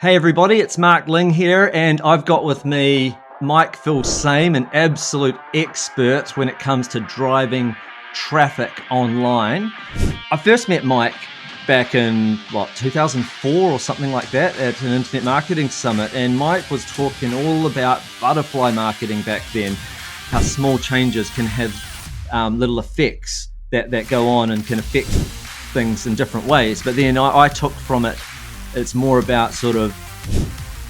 Hey everybody, it's Mark Ling here, and I've got with me Mike Filsaime, an absolute expert when it comes to driving traffic online. I first met Mike back in 2004 or something like that at an internet marketing summit, and Mike was talking all about butterfly marketing back then, how small changes can have little effects that go on and can affect things in different ways. But then I took from it, it's more about sort of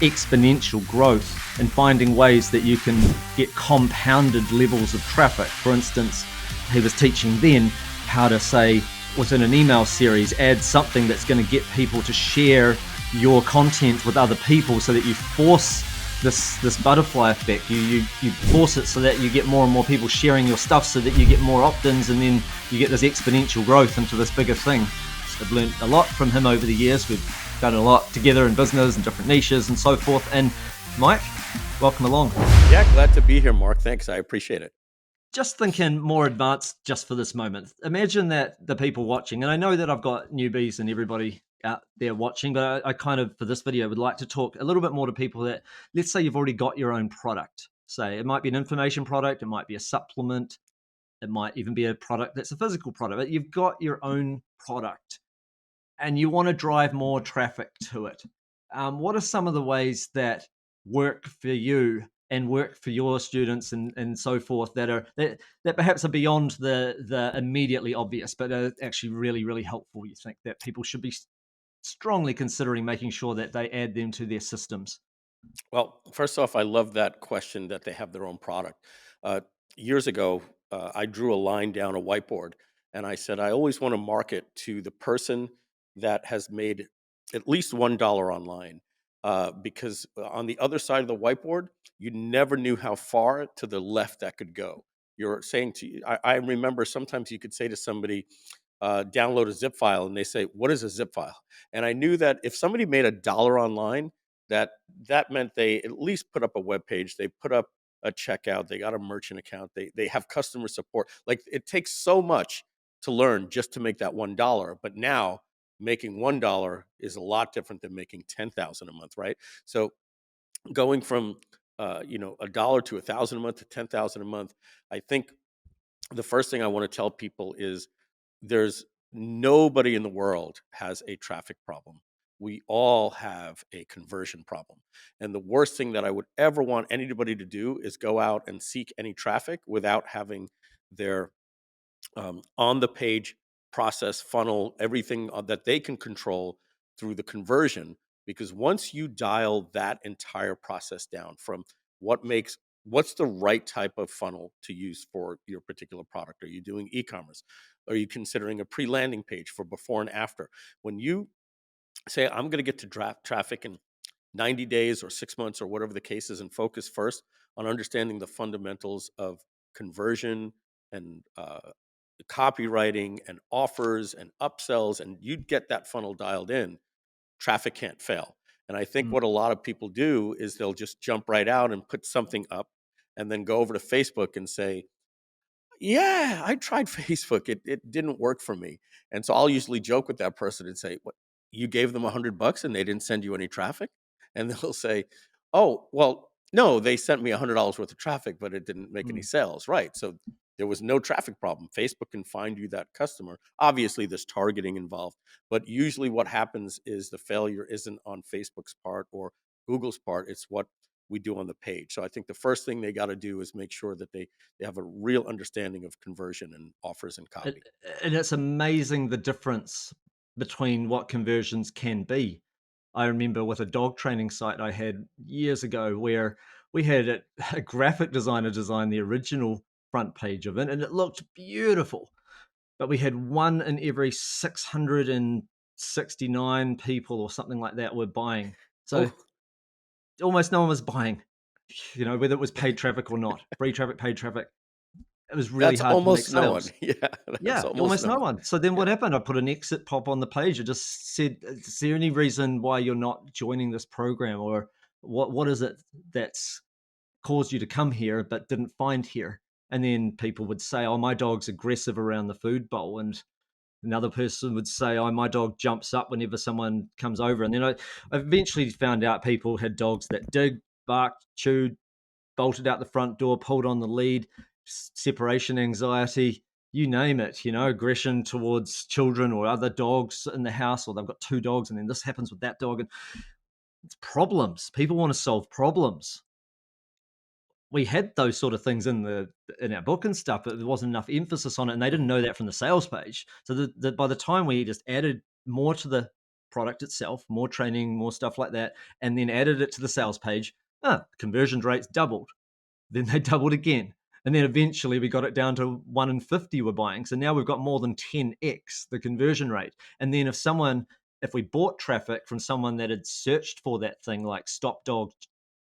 exponential growth and finding ways that you can get compounded levels of traffic. For instance, he was teaching then how to, say, within an email series, add something that's going to get people to share your content with other people so that you force this butterfly effect. You force it so that you get more and more people sharing your stuff so that you get more opt-ins, and then you get this exponential growth into this bigger thing. I've learned a lot from him over the years. We've done a lot together in business and different niches and so forth. And Mike, welcome along. Yeah, glad to be here, Mark. Thanks. I appreciate it. Just thinking more advanced just for this moment. Imagine that the people watching, and I know that I've got newbies and everybody out there watching, but I kind of, for this video, would like to talk a little bit more to people that, let's say you've already got your own product. Say it might be an information product, it might be a supplement, it might even be a product that's a physical product, but you've got your own product and you want to drive more traffic to it. What are some of the ways that work for you and work for your students and so forth that perhaps are beyond the immediately obvious, but are actually really, really helpful, you think, that people should be strongly considering making sure that they add them to their systems? Well, first off, I love that question that they have their own product. Years ago, I drew a line down a whiteboard and I said, I always want to market to the person that has made at least $1 online. Because on the other side of the whiteboard, you never knew how far to the left that could go. You're saying I remember sometimes you could say to somebody, download a zip file, and they say, what is a zip file? And I knew that if somebody made $1 online, that meant they at least put up a web page, they put up a checkout, they got a merchant account, they have customer support. Like, it takes so much to learn just to make that $1. But now making $1 is a lot different than making 10,000 a month, right? So going from $1 to 1,000 a month to 10,000 a month, I think the first thing I want to tell people is there's nobody in the world has a traffic problem. We all have a conversion problem. And the worst thing that I would ever want anybody to do is go out and seek any traffic without having their on the page process, funnel, everything that they can control through the conversion. Because once you dial that entire process down from what's the right type of funnel to use for your particular product? Are you doing e-commerce? Are you considering a pre-landing page for before and after? When you say, I'm going to get to draft traffic in 90 days or 6 months or whatever the case is, and focus first on understanding the fundamentals of conversion and copywriting and offers and upsells, and you'd get that funnel dialed in, traffic can't fail. And I think Mm. what a lot of people do is they'll just jump right out and put something up and then go over to Facebook and say, yeah, I tried Facebook. It didn't work for me. And so I'll usually joke with that person and say, what, you gave them $100 and they didn't send you any traffic? And they'll say, oh, well, no, they sent me $100 worth of traffic, but it didn't make any Mm. sales. Right. So there was no traffic problem. Facebook can find you that customer. Obviously, there's targeting involved, but usually what happens is the failure isn't on Facebook's part or Google's part. It's what we do on the page. So I think the first thing they got to do is make sure that they have a real understanding of conversion and offers and It, copy. and it's amazing the difference between what conversions can be. I remember with a dog training site I had years ago where we had a graphic designer design the original front page of it, and it looked beautiful. But we had one in every 669 people or something like that were buying. So Oh, almost no one was buying, whether it was paid traffic or not, free traffic, paid traffic. It was really that's hard to make almost no one. sales. Yeah, that's Yeah, almost almost no no one. one. So then Yeah. what happened? I put an exit pop on the page. It just said, is there any reason why you're not joining this program? Or what is it that's caused you to come here but didn't find here? And then people would say, oh, my dog's aggressive around the food bowl. And Another person would say, "Oh, my dog jumps up whenever someone comes over." And then I eventually found out people had dogs that digged, barked, chewed, bolted out the front door, pulled on the lead, separation anxiety, you name it, aggression towards children or other dogs in the house, or they've got two dogs and then this happens with that dog. And it's problems. People want to solve problems. We had those sort of things in our book and stuff, but there wasn't enough emphasis on it, and they didn't know that from the sales page. So by the time we just added more to the product itself, more training, more stuff like that, and then added it to the sales page, conversion rates doubled. Then they doubled again. And then eventually we got it down to 1 in 50 were buying. So now we've got more than 10x the conversion rate. And then if we bought traffic from someone that had searched for that thing, like stop dog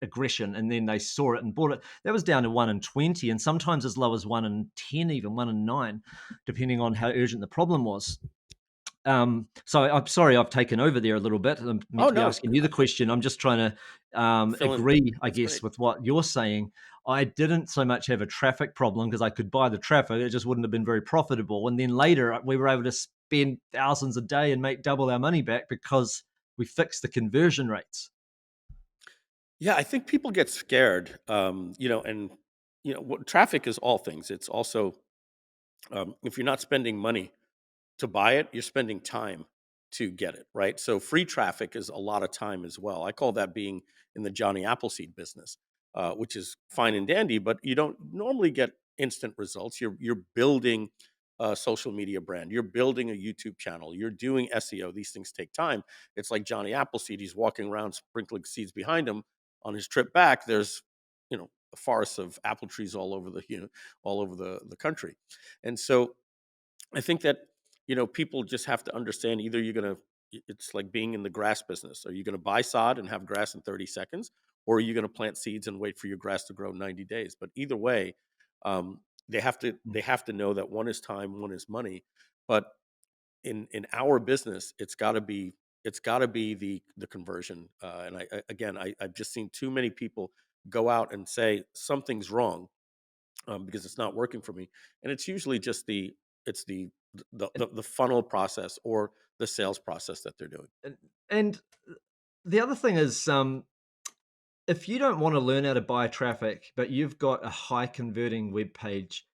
aggression, and then they saw it and bought it, that was down to 1 in 20, and sometimes as low as 1 in 10, even 1 in 9, depending on how urgent the problem was. So I'm sorry I've taken over there a little bit. I'm meant Oh to be no, asking you the question. I'm just trying to agree, I That's guess, great. with what you're saying. I didn't so much have a traffic problem because I could buy the traffic. It just wouldn't have been very profitable. And then later we were able to spend thousands a day and make double our money back because we fixed the conversion rates. Yeah, I think people get scared, and what traffic is all things. It's also if you're not spending money to buy it, you're spending time to get it, right? So free traffic is a lot of time as well. I call that being in the Johnny Appleseed business, which is fine and dandy, but you don't normally get instant results. You're building a social media brand. You're building a YouTube channel. You're doing SEO. These things take time. It's like Johnny Appleseed. He's walking around sprinkling seeds behind him. On his trip back, there's a forest of apple trees all over the country, and so I think that people just have to understand either it's like being in the grass business. Are you going to buy sod and have grass in 30 seconds, or are you going to plant seeds and wait for your grass to grow 90 days? But either way, they have to know that one is time, one is money. But in our business, it's got to be the conversion. And I've just seen too many people go out and say something's wrong because it's not working for me, and it's usually just the funnel process or the sales process that they're doing. And the other thing is, if you don't want to learn how to buy traffic, but you've got a high converting web page,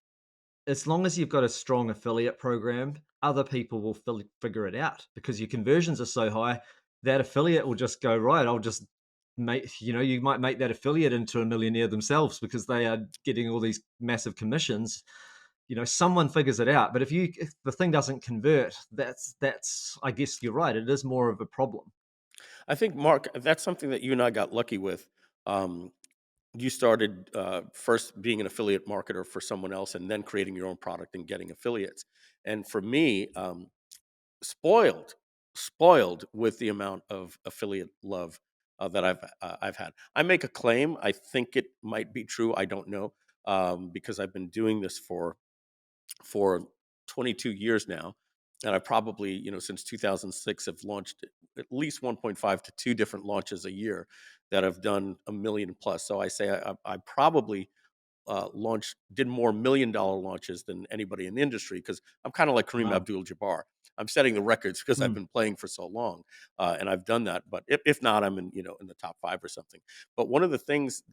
as long as you've got a strong affiliate program, other people will figure it out because your conversions are so high. That affiliate will just go, right, I'll just you might make that affiliate into a millionaire themselves because they are getting all these massive commissions. Someone figures it out. But if the thing doesn't convert, that's I guess you're right. It is more of a problem. I think, Mark, that's something that you and I got lucky with. You started first being an affiliate marketer for someone else, and then creating your own product and getting affiliates. And for me, spoiled, spoiled with the amount of affiliate love that I've had. I make a claim. I think it might be true. I don't know because I've been doing this for 22 years now, and I probably since 2006 have launched at least 1.5 to 2 different launches a year that have done a million plus. So I say I probably did more $1 million launches than anybody in the industry because I'm kind of like Kareem Wow. Abdul-Jabbar. I'm setting the records because I've Mm. been playing for so long, and I've done that. But if not, I'm in the top 5 or something. But one of the things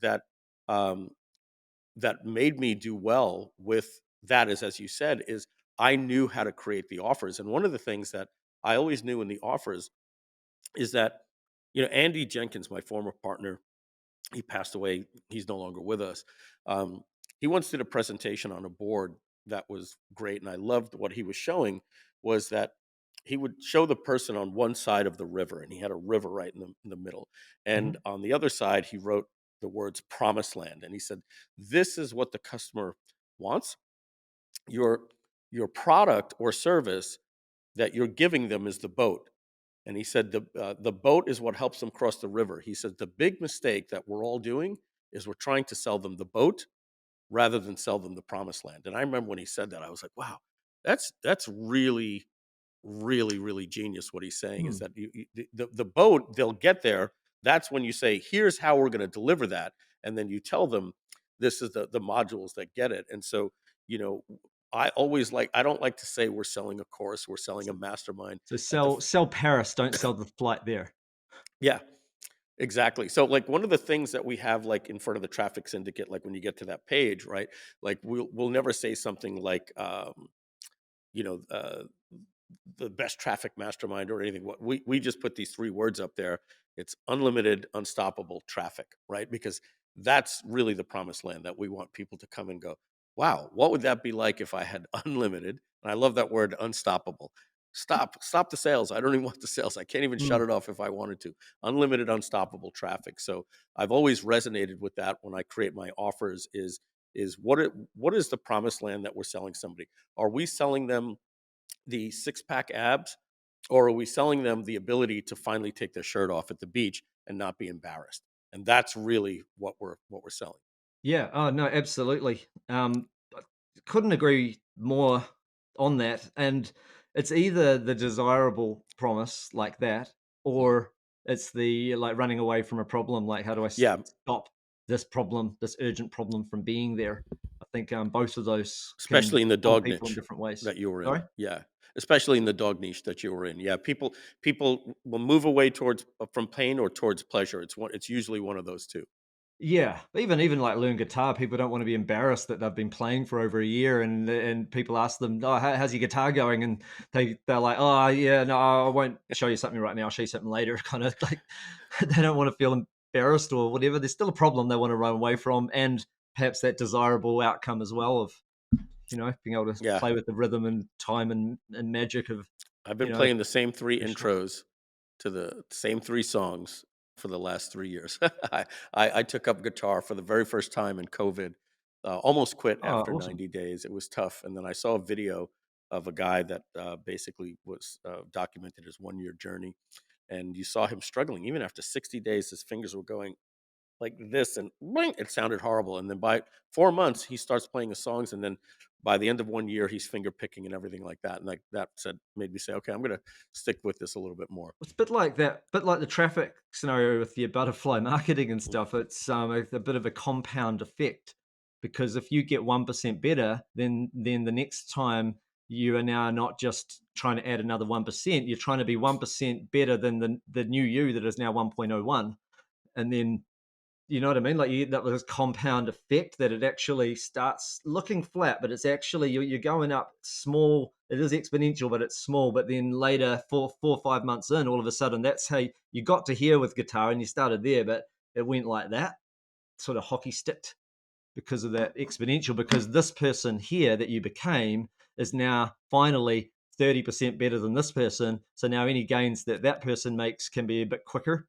um, that made me do well with that is, as you said, is I knew how to create the offers. And one of the things that I always knew in the offers is that Andy Jenkins, my former partner, he passed away. He's no longer with us. Um, he once did a presentation on a board that was great, and I loved what he was showing. Was that he would show the person on one side of the river, and he had a river right in the middle, and Mhm. on the other side he wrote the words "Promised Land," and he said, "This is what the customer wants. Your your product or service that you're giving them is the boat." And he said the boat is what helps them cross the river. He said the big mistake that we're all doing is we're trying to sell them the boat rather than sell them the promised land. And I remember when he said that, I was like, wow, that's really, really, really genius. What he's saying is Mm. that the boat, they'll get there. That's when you say, here's how we're going to deliver that, and then you tell them this is the modules that get it. And so, you know, I don't like to say we're selling a course, we're selling a mastermind. So At the sell Paris, don't sell the flight there. Yeah, exactly. So like one of the things that we have like in front of the traffic syndicate, like when you get to that page, right? Like we'll never say something like you know, the best traffic mastermind or anything. What we just put these three words up there. It's unlimited, unstoppable traffic, right? Because that's really the promised land that we want people to come and go, wow, what would that be like if I had unlimited? And I love that word, unstoppable. Stop the sales. I don't even want the sales. I can't even shut Mm. it off if I wanted to. Unlimited, unstoppable traffic. So I've always resonated with that when I create my offers. What is the promised land that we're selling somebody? Are we selling them the six-pack abs, or are we selling them the ability to finally take their shirt off at the beach and not be embarrassed? And that's really what we're selling. Yeah. Oh no, absolutely. I couldn't agree more on that. And it's either the desirable promise like that, Mhm. or it's the like running away from a problem. Like, how do I Yeah, stop this problem, this urgent problem from being there? I think both of those can especially in the help dog people in niche different ways. that you were in. Sorry. Yeah, especially in the dog niche that you were in. Yeah, people will move away towards from pain or towards pleasure. It's usually one of those two. Yeah, even like learn guitar, people don't want to be embarrassed that they've been playing for over a year, and people ask them, "Oh, how's your guitar going?" And they're like, "Oh, yeah, no, I won't show you something right now. I'll show you something later." Kind of like they don't want to feel embarrassed or whatever. There's still a problem they want to run away from, and perhaps that desirable outcome as well of being able to Yeah, play with the rhythm and time and magic of I've been you know playing the same three professional. intros to the same three songs for the last 3 years. I took up guitar for the very first time in COVID. Almost quit Oh, after awesome. 90 days. It was tough, and then I saw a video of a guy that basically was documented his 1 year journey, and you saw him struggling even after 60 days. His fingers were going like this and boing, it sounded horrible. And then by 4 months, he starts playing his songs. And then by the end of 1 year, he's finger picking and everything like that. And like that said, made me say, okay, I'm going to stick with this a little bit more. It's a bit like that, bit like the traffic scenario with your butterfly marketing and Mm. stuff. It's a bit of a compound effect because if you get 1% better, then the next time you are now not just trying to add another 1%, you're trying to be 1% better than the new you that is now 1.01, and then you know what I mean? Like you get that this compound effect that it actually starts looking flat, but it's actually you're going up small. It is exponential, but it's small. But then later, 4 or 5 months in, all of a sudden, that's how you got to here with guitar, and you started there, but it went like that, sort of hockey sticked because of that exponential. Because this person here that you became is now finally 30% better than this person. So now any gains that that person makes can be a bit quicker,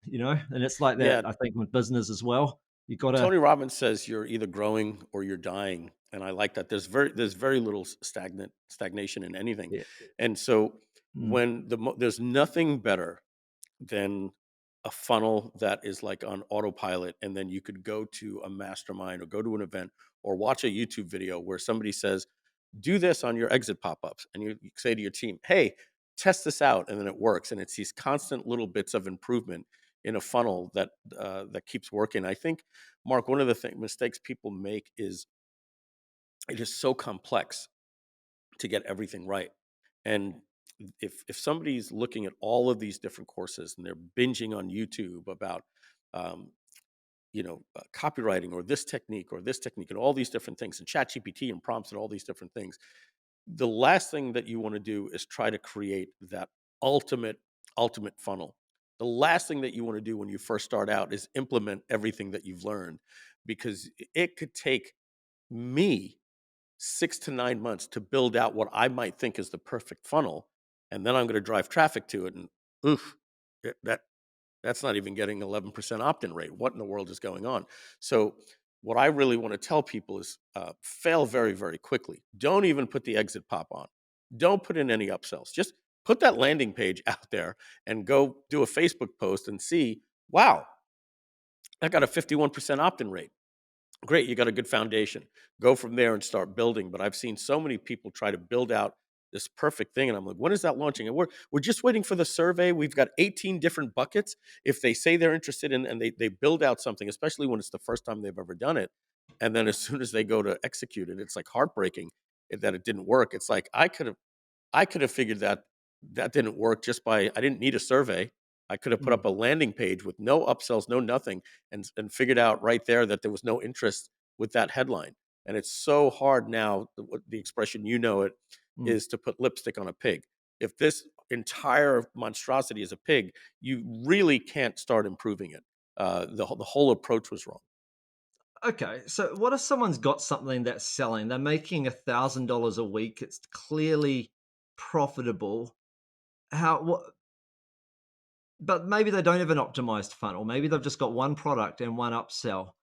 and it's like that Yeah. I think with business as well. You gotta Tony Robbins says you're either growing or you're dying. And I like that. There's very little stagnation in anything. Yeah. And so Mm. there's nothing better than a funnel that is like on autopilot, and then you could go to a mastermind or go to an event or watch a YouTube video where somebody says, do this on your exit pop-ups, and you say to your team, hey, test this out, and then it works. And it's these constant little bits of improvement in a funnel that keeps working. I think, Mark, one of the mistakes people make is it is so complex to get everything right. And if somebody's looking at all of these different courses and they're binging on YouTube about um, copywriting or this technique and all these different things and chat GPT and prompts and all these different things, the last thing that you want to do is try to create that ultimate ultimate funnel. The last thing that you want to do when you first start out is implement everything that you've learned, because it could take me 6 to 9 months to build out what I might think is the perfect funnel, and then I'm going to drive traffic to it, and oof, that's not even getting 11% opt-in rate. What in the world is going on? So, what I really want to tell people is fail very, very quickly. Don't even put the exit pop on. Don't put in any upsells. Just put that landing page out there and go do a Facebook post and see, wow, I got a 51% opt-in rate. Great, you got a good foundation. Go from there and start building. But I've seen so many people try to build out this perfect thing, and I'm like, when is that launching? And we're just waiting for the survey. We've got 18 different buckets. If they say they're interested in, and they build out something, especially when it's the first time they've ever done it, and then as soon as they go to execute it, it's like heartbreaking. that it didn't work. It's like I could have figured that didn't work just by I didn't need a survey. I could have put Mm, up a landing page with no upsells, no nothing, and figured out right there that there was no interest with that headline. And it's so hard now. The expression, it, mm. is to put lipstick on a pig. If this entire monstrosity is a pig, you really can't start improving it. The whole approach was wrong. Okay, so what if someone's got something that's selling? They're making $1,000 a week. It's clearly profitable. How what? But maybe they don't have an optimized funnel. Maybe they've just got one product and one upsell.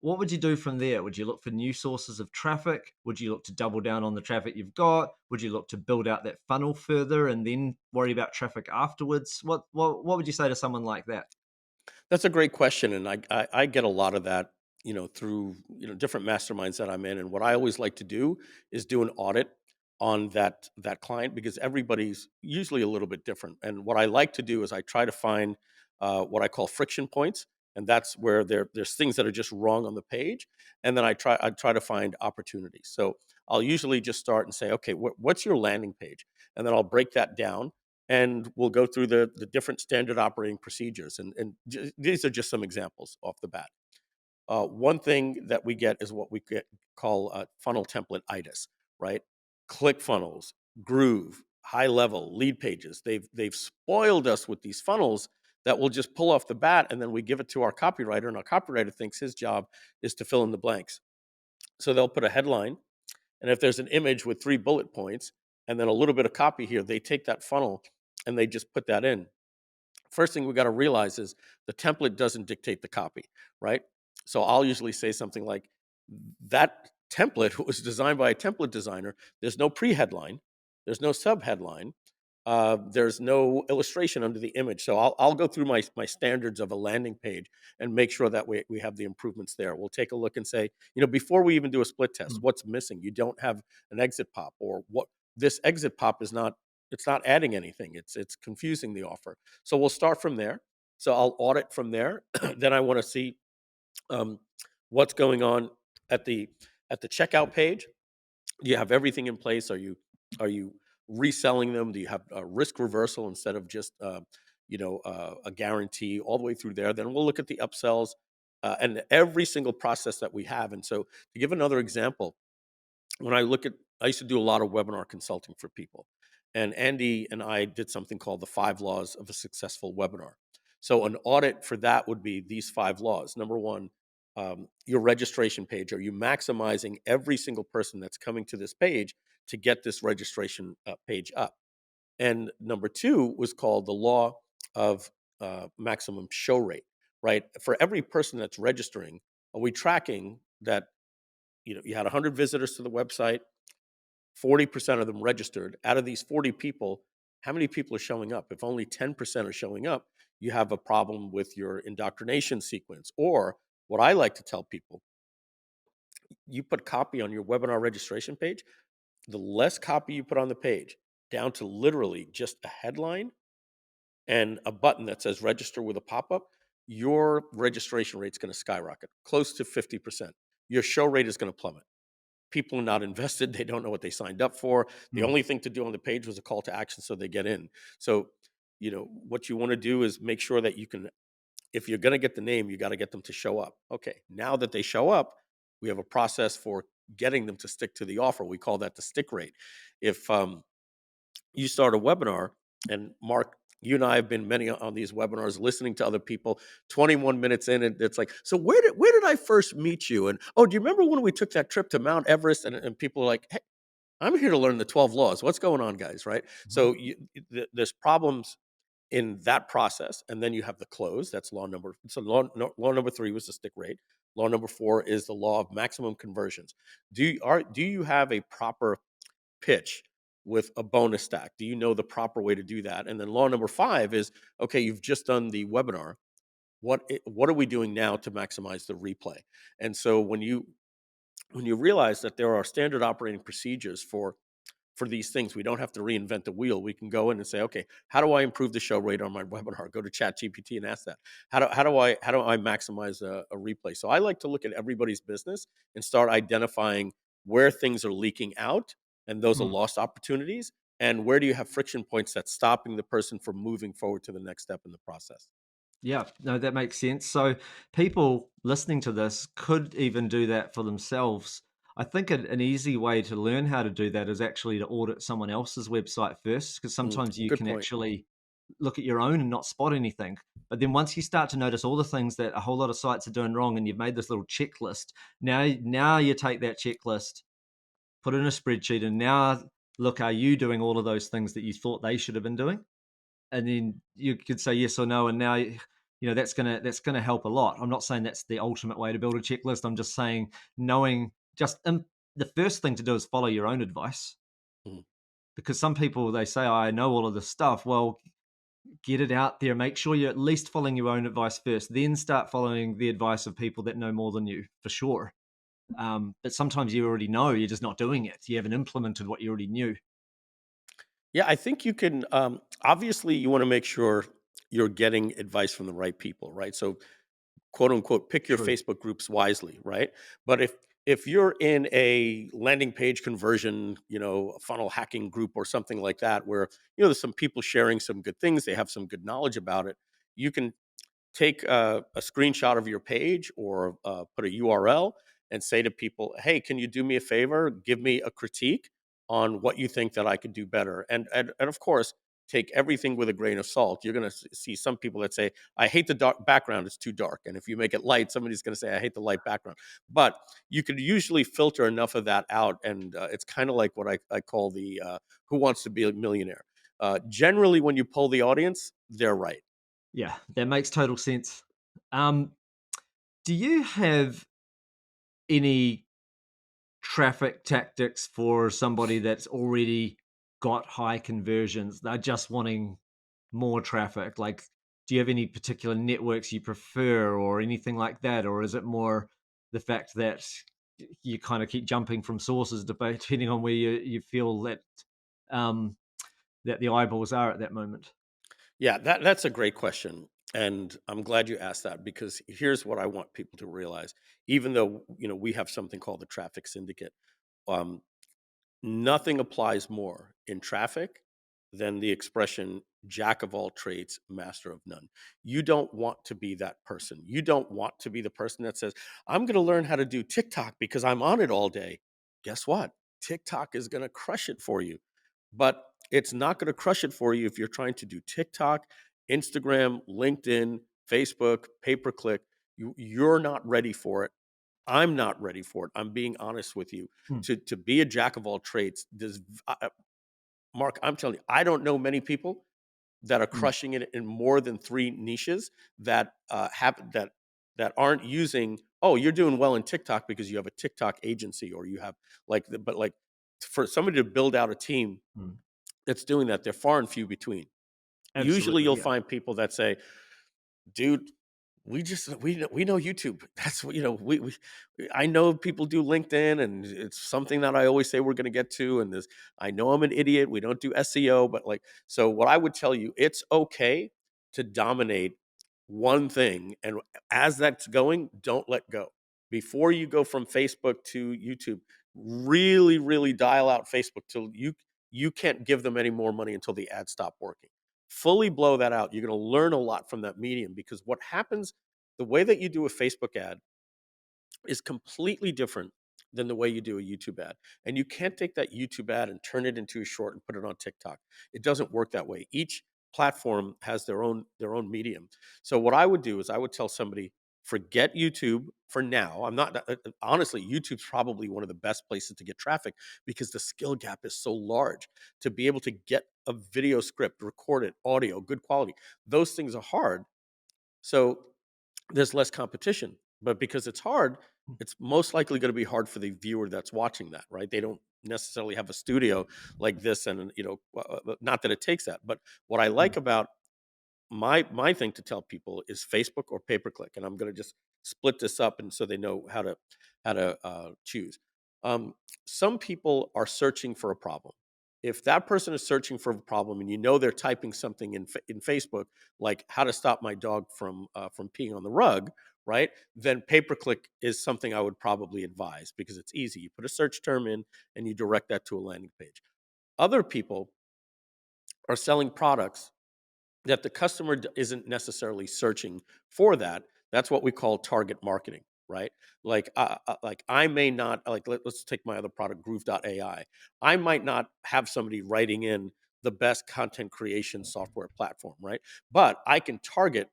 What would you do from there? Would you look for new sources of traffic? Would you look to double down on the traffic you've got? Would you look to build out that funnel further and then worry about traffic afterwards? What would you say to someone like that? That's a great question, and I get a lot of that, through different masterminds that I'm in. And what I always like to do is do an audit on that client because everybody's usually a little bit different. And what I like to do is I try to find what I call friction points, and that's where there's things that are just wrong on the page, and then I try to find opportunities. So I'll usually just start and say, okay, what's your landing page, and then I'll break that down and we'll go through the different standard operating procedures. And these are just some examples off the bat. One thing that we get is what call funnel template itis, right? Click funnels, groove, high level, lead pages. They've spoiled us with these funnels that we'll just pull off the bat, and then we give it to our copywriter, and our copywriter thinks his job is to fill in the blanks. So they'll put a headline, and if there's an image with 3 bullet points and then a little bit of copy here, they take that funnel and they just put that in. First thing we got to realize is the template doesn't dictate the copy, right? So I'll usually say something like that template was designed by a template designer. There's no pre-headline, there's no sub-headline, there's no illustration under the image. So I'll go through my standards of a landing page and make sure that we have the improvements there. We'll take a look and say, before we even do a split test, Mm. what's missing? You don't have an exit pop, or what this exit pop is not. It's not adding anything. It's confusing the offer. So we'll start from there. So I'll audit from there. Then I want to see um, what's going on at the checkout page. Do you have everything in place? Are you reselling them? Do you have a risk reversal instead of just a guarantee all the way through there? Then we'll look at the upsells and every single process that we have. And so to give another example, when I used to do a lot of webinar consulting for people. And Andy and I did something called the 5 laws of a successful webinar. So an audit for that would be these 5 laws. Number one, your registration page. Are you maximizing every single person that's coming to this page to get this registration page up? And number two was called the law of maximum show rate, right? For every person that's registering, are we tracking that you had 100 visitors to the website, 40% of them registered. Out of these 40 people, how many people are showing up? If only 10% are showing up, you have a problem with your indoctrination sequence. Or what I like to tell people, you put copy on your webinar registration page, the less copy you put on the page, down to literally just a headline and a button that says register with a pop-up, your registration rate is going to skyrocket, close to 50%. Your show rate is going to plummet. People are not invested. They don't know what they signed up for. The Mm. only thing to do on the page was a call to action so they get in. So, what you want to do is make sure that you can, if you're going to get the name, you got to get them to show up. Okay. Now that they show up, we have a process for getting them to stick to the offer. We call that the stick rate. If you start a webinar, and Mark, you and I have been many on these webinars, listening to other people. 21 minutes in, and it's like, so where did I first meet you? And oh, do you remember when we took that trip to Mount Everest? And people are like, hey, I'm here to learn the 12 laws. What's going on, guys? Right? Mhm. So there's problems in that process, and then you have the close. That's law number. So law number 3 was the stick rate. Law number 4 is the law of maximum conversions. Do you have a proper pitch with a bonus stack? Do you know the proper way to do that? And then law number 5 is, okay, you've just done the webinar. What are we doing now to maximize the replay? And so when you realize that there are standard operating procedures for these things, we don't have to reinvent the wheel. We can go in and say, okay, how do I improve the show rate on my webinar? Go to ChatGPT and ask that. How do I maximize a replay? So I like to look at everybody's business and start identifying where things are leaking out and those are Mm. lost opportunities? And where do you have friction points that's stopping the person from moving forward to the next step in the process? Yeah, no, that makes sense. So people listening to this could even do that for themselves. I think an easy way to learn how to do that is actually to audit someone else's website first, because sometimes you Good can point. actually look at your own and not spot anything. But then once you start to notice all the things that a whole lot of sites are doing wrong, and you've made this little checklist, now you take that checklist, put it in a spreadsheet, and now look, are you doing all of those things that you thought they should have been doing? And then you could say yes or no, and now that's gonna help a lot. I'm not saying that's the ultimate way to build a checklist. I'm just saying knowing the first thing to do is follow your own advice, Mhm. because some people, they say, I know all of this stuff. Well, get it out there. Make sure you're at least following your own advice first, then start following the advice of people that know more than you, for sure. But sometimes you already know, you're just not doing it. You haven't implemented what you already knew. Yeah, I think you can. Obviously, you want to make sure you're getting advice from the right people, right? So, quote unquote, pick your True. Facebook groups wisely, right? But if you're in a landing page conversion, a funnel hacking group or something like that, where there's some people sharing some good things, they have some good knowledge about it, you can take a screenshot of your page or put a URL and say to people, "Hey, can you do me a favor? Give me a critique on what you think that I could do better." And of course, take everything with a grain of salt. You're going to see some people that say, "I hate the dark background; it's too dark." And if you make it light, somebody's going to say, "I hate the light background." But you could usually filter enough of that out, and it's kind of like what I call the "Who Wants to Be a Millionaire." Generally, when you poll the audience, they're right. Yeah, that makes total sense. Um, do you have any traffic tactics for somebody that's already got high conversions? They're just wanting more traffic. Like, do you have any particular networks you prefer or anything like that? Or is it more the fact that you kind of keep jumping from sources depending on where you feel um, that the eyeballs are at that moment? Yeah, that's a great question. And I'm glad you asked that because here's what I want people to realize. Even though, we have something called the traffic syndicate, um, nothing applies more in traffic than the expression jack of all trades, master of none. You don't want to be that person. You don't want to be the person that says, I'm going to learn how to do TikTok because I'm on it all day. Guess what? TikTok is going to crush it for you. But it's not going to crush it for you if you're trying to do TikTok, Instagram, LinkedIn, Facebook, pay per click. You're not ready for it. I'm not ready for it. I'm being honest with you. Hmm. To be a jack of all trades, Mark, I'm telling you, I don't know many people that are Hmm. crushing it in more than three niches that that aren't using. Oh, you're doing well in TikTok because you have a TikTok agency, or you have but like for somebody to build out a team Hmm. that's doing that, they're far and few between. Usually, Absolutely, you'll yeah. find people that say, dude, we know YouTube. That's what I know people do LinkedIn, and it's something that I always say we're going to get to. And this, I know I'm an idiot. We don't do SEO, but so what I would tell you, it's okay to dominate one thing, and as that's going, don't let go. Before you go from Facebook to YouTube, really, really dial out Facebook till you can't give them any more money until the ads stop working. Fully blow that out. You're going to learn a lot from that medium because what happens, the way that you do a Facebook ad is completely different than the way you do a YouTube ad. And you can't take that YouTube ad and turn it into a short and put it on TikTok. It doesn't work that way. Each platform has their own medium. So what I would do is I would tell somebody, forget YouTube for now. I'm not honestly, YouTube's probably one of the best places to get traffic because the skill gap is so large to be able to get a video script, record it, audio, good quality. Those things are hard. So there's less competition. But because it's hard, it's most likely going to be hard for the viewer that's watching that, right? They don't necessarily have a studio like this, and not that it takes that. But what I Hmm. like about my thing to tell people is Facebook or pay per click, and I'm going to just split this up, and so they know how to choose. Um, some people are searching for a problem. If that person is searching for a problem and you know they're typing something in Facebook, like how to stop my dog from peeing on the rug, right? Then pay per click is something I would probably advise because it's easy. You put a search term in and you direct that to a landing page. Other people are selling products that the customer isn't necessarily searching for that. That's what we call target marketing, right? Like I may not let's take my other product, Groove.ai. I might not have somebody writing in the best content creation software platform, right? But I can target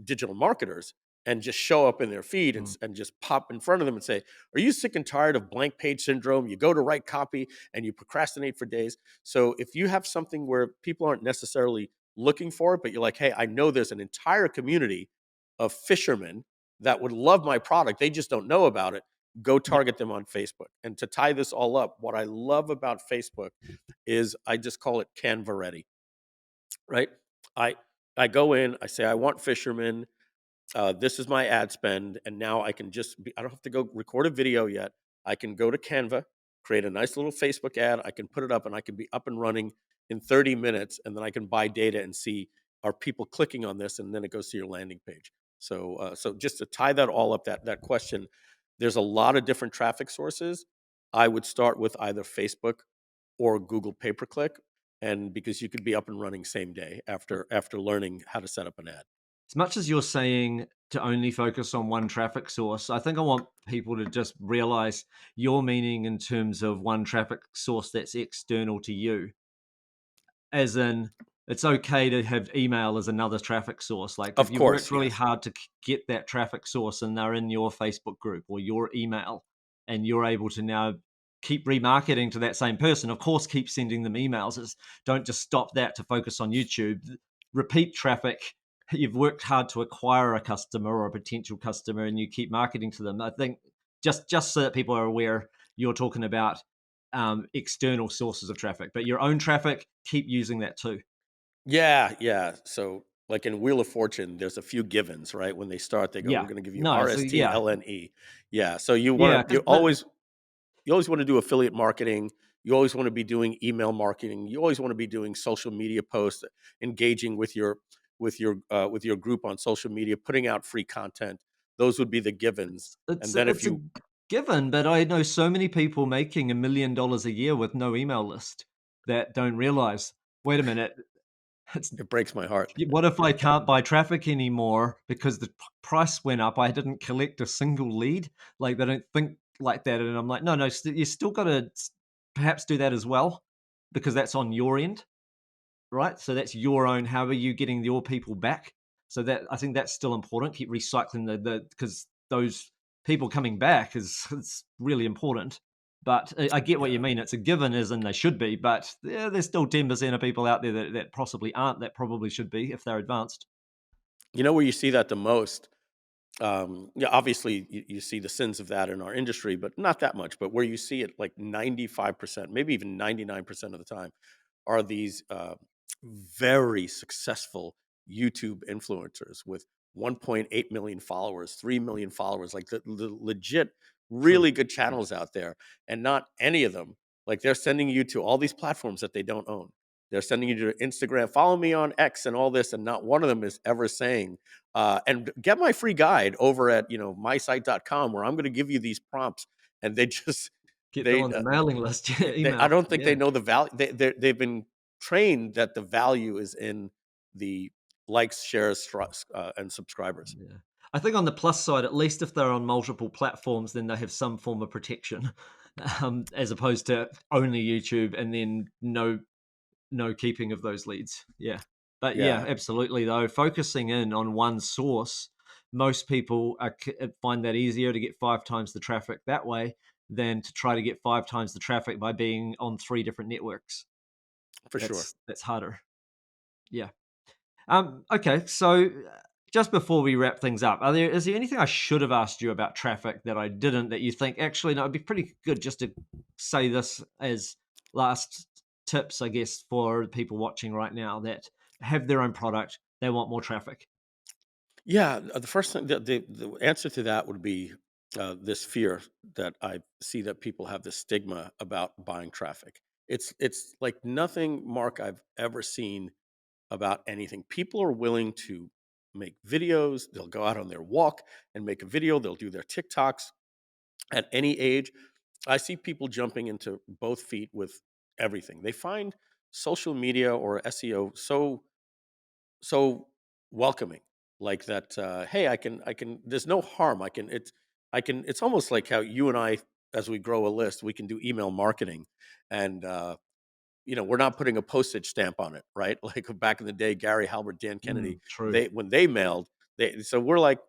digital marketers and just show up in their feed Mm. and just pop in front of them and say, "Are you sick and tired of blank page syndrome? You go to write copy and you procrastinate for days." So if you have something where people aren't necessarily looking for it, but you're like, "Hey, I know there's an entire community of fishermen that would love my product. They just don't know about it." Go Yeah. target them on Facebook. And to tie this all up, what I love about Facebook is I just call it Canva ready, right? I I go in, I say I want fishermen, this is my ad spend, and now I can I don't have to go record a video yet. I can go to Canva, create a nice little Facebook ad, I can put it up, and I can be up and running in 30 minutes, and then I can buy data and see, are people clicking on this, and then it goes to your landing page. So just to tie that all up, that question, there's a lot of different traffic sources. I would start with either Facebook or Google pay per click, and because you could be up and running same day after learning how to set up an ad. As much as you're saying to only focus on one traffic source, I think I want people to just realize your meaning in terms of one traffic source that's external to you, as in it's okay to have email as another traffic source. Like if Of you've worked course, really yes. hard to get that traffic source and they're in your Facebook group or your email, and you're able to now keep remarketing to that same person, of course, keep sending them emails. Don't just stop that to focus on YouTube. Repeat traffic. You've worked hard to acquire a customer or a potential customer, and you keep marketing to them. I think just so that people are aware, you're talking about external sources of traffic, but your own traffic, keep using that too. Yeah, yeah. So, like in Wheel of Fortune, there's a few givens, right? When they start, they go, "We're Yeah. going to give you No. So yeah, RSTLNE." Yeah. So you yeah. want to But you always want to do affiliate marketing. You always want to be doing email marketing. You always want to be doing social media posts, engaging with your group on social media, putting out free content. Those would be the givens. it's And then if it's a you, given. But I know so many people making $1 million a year with no email list that don't realize. Wait a minute. It's it breaks my heart. what if I can't buy traffic anymore because the price went up? I didn't collect a single lead. Like they don't think like that, and I'm like, no, no. You still got to perhaps do that as well because that's on your end, right? So that's your own. How are you getting your people back? So that I think that's still important. Keep recycling the because those people coming back is it's really important. But I get what you Yeah. mean. It's a given, as in they should be. But yeah, there's still 10% of people out there that possibly aren't. That probably should be if they're advanced. You know where you see that the most? Yeah, obviously you see the sins of that in our industry, but not that much. But where you see it like 95%, maybe even 99% of the time, are these very successful YouTube influencers with 1.8 million followers, 3 million followers, like the legit, True. really good channels out there. And not any of them, like they're sending you to all these platforms that they don't own. They're sending you to Instagram, follow me on X and all this. And not one of them is ever saying, and get my free guide over at, mysite.com where I'm going to give you these prompts. And they just, Get them they on the mailing list. Yeah, I email. don't think they Yeah. know the value. They've been trained that the value is in the likes, shares, and subscribers. Yeah. I think on the plus side, at least if they're on multiple platforms, then they have some form of protection, as opposed to only YouTube and then no keeping of those leads. Yeah, but yeah, Yeah, absolutely. Though focusing in on one source, most people find that easier to get 5 times the traffic that way than to try to get 5 times the traffic by being on 3 different networks. for sure. That's harder. Yeah. Okay, so just before we wrap things up, is there anything I should have asked you about traffic that I didn't that you think actually no, it'd be pretty good just to say this as last tips, I guess, for people watching right now that have their own product, they want more traffic. Yeah, the first thing, the answer to that would be this fear that I see that people have this stigma about buying traffic. It's like nothing, Mark, I've ever seen about anything. People are willing to make videos. They'll go out on their walk and make a video. They'll do their TikToks at any age. I see people jumping into both feet with everything. They find social media or SEO so welcoming, like that. Hey, I can. There's no harm. I can. It's almost like how you and I, as we grow a list, we can do email marketing, and we're not putting a postage stamp on it, right? Like back in the day, Gary Halbert, Dan Kennedy, True. they when they mailed, so we're like,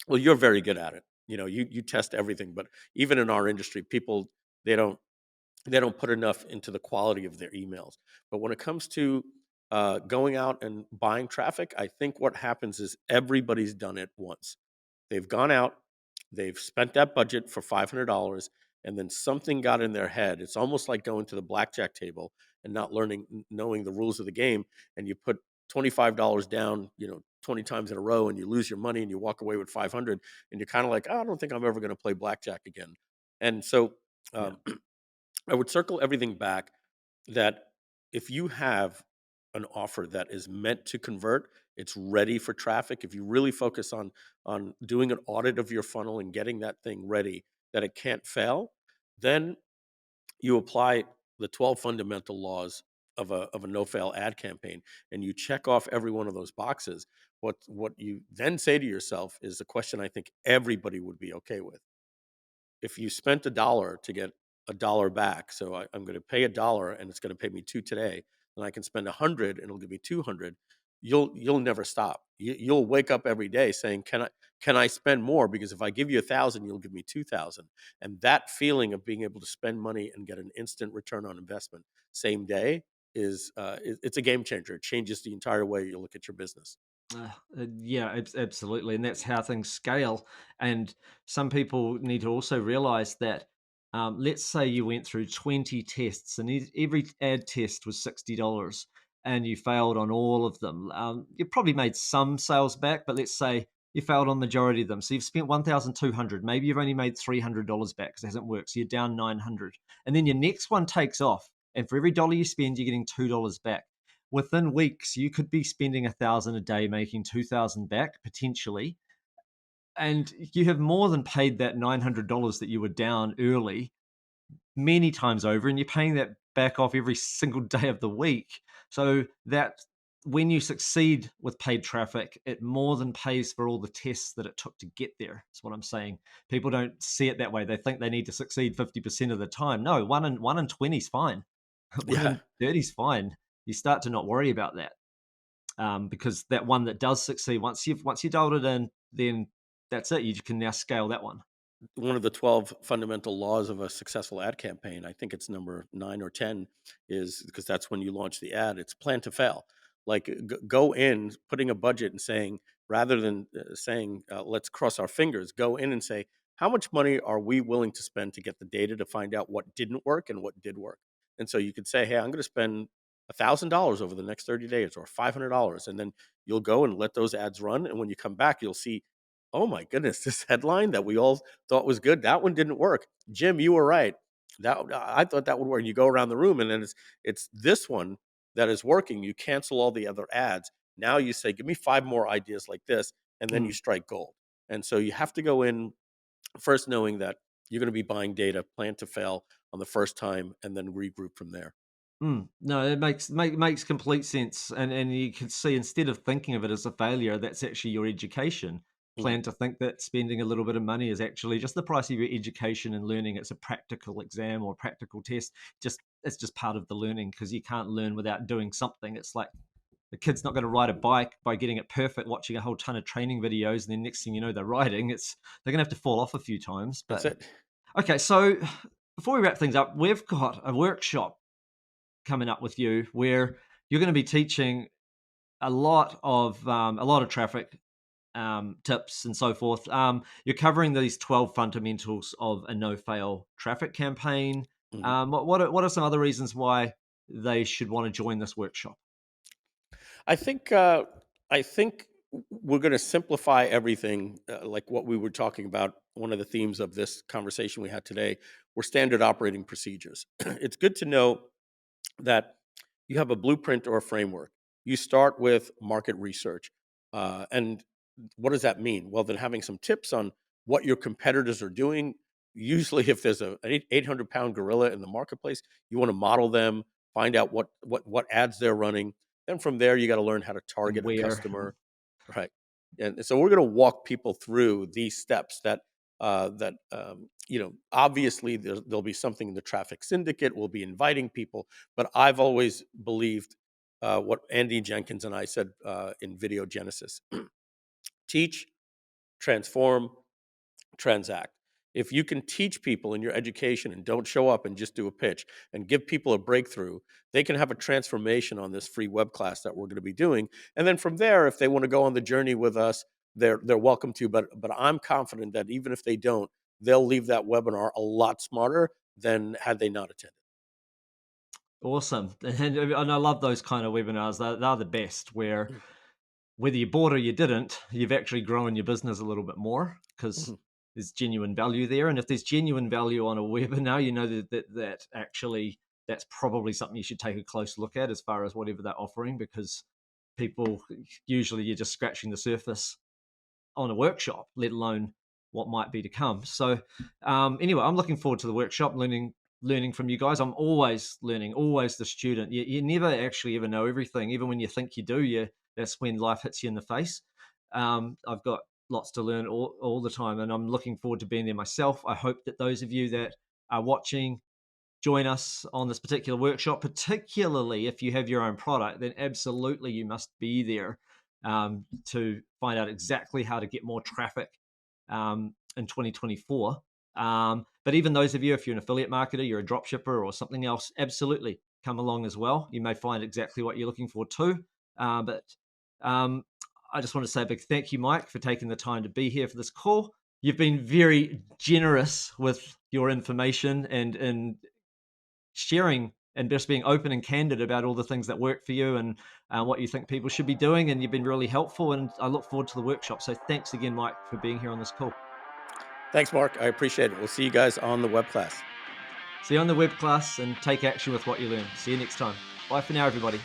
well, you're very good at it. You test everything, but even in our industry, people they don't they don't put enough into the quality of their emails. But when it comes to going out and buying traffic, I think what happens is everybody's done it once. They've gone out, they've spent that budget for $500, and then something got in their head. It's almost like going to the blackjack table and not knowing the rules of the game, and you put $25 down, 20 times in a row, and you lose your money, and you walk away with 500, and you're kind of like, oh, I don't think I'm ever going to play blackjack again. And so, Yeah. um, I would circle everything back that if you have an offer that is meant to convert, it's ready for traffic. If you really focus on doing an audit of your funnel and getting that thing ready that it can't fail, then you apply the 12 fundamental laws of a no fail ad campaign, and you check off every one of those boxes. What you then say to yourself is the question I think everybody would be okay with. If you spent a dollar to get a dollar back, so I'm going to pay a dollar and it's going to pay me two today, and I can spend 100 and it'll give me 200. You'll never stop. You'll wake up every day saying, can I spend more? Because if I give you 1,000, you'll give me 2,000. And that feeling of being able to spend money and get an instant return on investment same day it's a game changer. It changes the entire way you look at your business. Yeah, absolutely, and that's how things scale. And some people need to also realize that, let's say you went through 20 tests, and every ad test was $60, and you failed on all of them. You probably made some sales back, but let's say you failed on majority of them. So you've spent 1,200. Maybe you've only made $300 back because it hasn't worked. So you're down 900, and then your next one takes off, and for every dollar you spend, you're getting $2 back. Within weeks, you could be spending 1,000 a day, making 2,000 back potentially, and you have more than paid that $900 that you were down early many times over, and you're paying that back off every single day of the week. So that when you succeed with paid traffic, it more than pays for all the tests that it took to get there. That's what I'm saying. People don't see it that way. They think they need to succeed 50% of the time. No, one in 20 is fine. One Yeah. in 30 is fine. You start to not worry about that, because that one that does succeed, once you dialed it in, then that's it. You can now scale that one. One of the 12 fundamental laws of a successful ad campaign, I think it's number 9 or 10, is because that's when you launch the ad, it's plan to fail. Like go in putting a budget and saying, rather than saying let's cross our fingers, go in and say, how much money are we willing to spend to get the data to find out what didn't work and what did work. And so you could say, hey, I'm going to spend $1,000 over the next 30 days or $500, and then you'll go and let those ads run, and when you come back you'll see, oh my goodness, this headline that we all thought was good, that one didn't work. Jim, you were right. That I thought that would work. You go around the room, and then it's this one that is working. You cancel all the other ads. Now you say, give me 5 more ideas like this, and then you Mm. strike gold. And so you have to go in first knowing that you're going to be buying data, plan to fail on the first time, and then regroup from there. No, it makes complete sense, and you can see, instead of thinking of it as a failure, that's actually your education. Mhm. Plan to think that spending a little bit of money is actually just the price of your education and learning. It's a practical exam or practical test. It's just part of the learning, because you can't learn without doing something. It's like the kid's not going to ride a bike by getting it perfect, watching a whole ton of training videos, and then next thing you know, they're riding. They're going to have to fall off a few times. That's But it. okay, so before we wrap things up, we've got a workshop coming up with you where you're going to be teaching a lot of traffic tips and so forth. You're covering these 12 fundamentals of a no fail traffic campaign. Mhm. What are some other reasons why they should want to join this workshop? I think uh, I think we're going to simplify everything, like what we were talking about. One of the themes of this conversation we had today were standard operating procedures. It's good to know that you have a blueprint or a framework. You start with market research. And what does that mean? Well, then having some tips on what your competitors are doing. Usually, if there's an 800-pound gorilla in the marketplace, you want to model them, find out what ads they're running. Then from there, you got to learn how to and target a where. customer, right? And so we're going to walk people through these steps obviously there'll be something in the traffic syndicate. We'll be inviting people, but I've always believed what Andy Jenkins and I said in Video Genesis: teach, transform, transact. If you can teach people in your education and don't show up and just do a pitch and give people a breakthrough, they can have a transformation on this free web class that we're going to be doing. And then from there, if they want to go on the journey with us, they're welcome to. But I'm confident that even if they don't, they'll leave that webinar a lot smarter than had they not attended. Awesome. And I love those kind of webinars. They're the best, where whether you bought or you didn't, you've actually grown your business a little bit more because Mhm. there's genuine value there. And if there's genuine value on a webinar, you know that actually that's probably something you should take a close look at as far as whatever they're offering, because people usually you're just scratching the surface on a workshop, let alone what might be to come. So anyway, I'm looking forward to the workshop, learning from you guys. I'm always learning, always the student. You never actually ever know everything. Even when you think you do, that's when life hits you in the face. I've got lots to learn all the time, and I'm looking forward to being there myself. I hope that those of you that are watching join us on this particular workshop, particularly if you have your own product. Then absolutely you must be there to find out exactly how to get more traffic in 2024. But even those of you, if you're an affiliate marketer, you're a drop shipper or something else, absolutely come along as well. You may find exactly what you're looking for too. But I just want to say a big thank you, Mike, for taking the time to be here for this call. You've been very generous with your information and sharing and just being open and candid about all the things that work for you and what you think people should be doing. And you've been really helpful. And I look forward to the workshop. So thanks again, Mike, for being here on this call. Thanks, Mark. I appreciate it. We'll see you guys on the web class. See you on the web class and take action with what you learn. See you next time. Bye for now, everybody.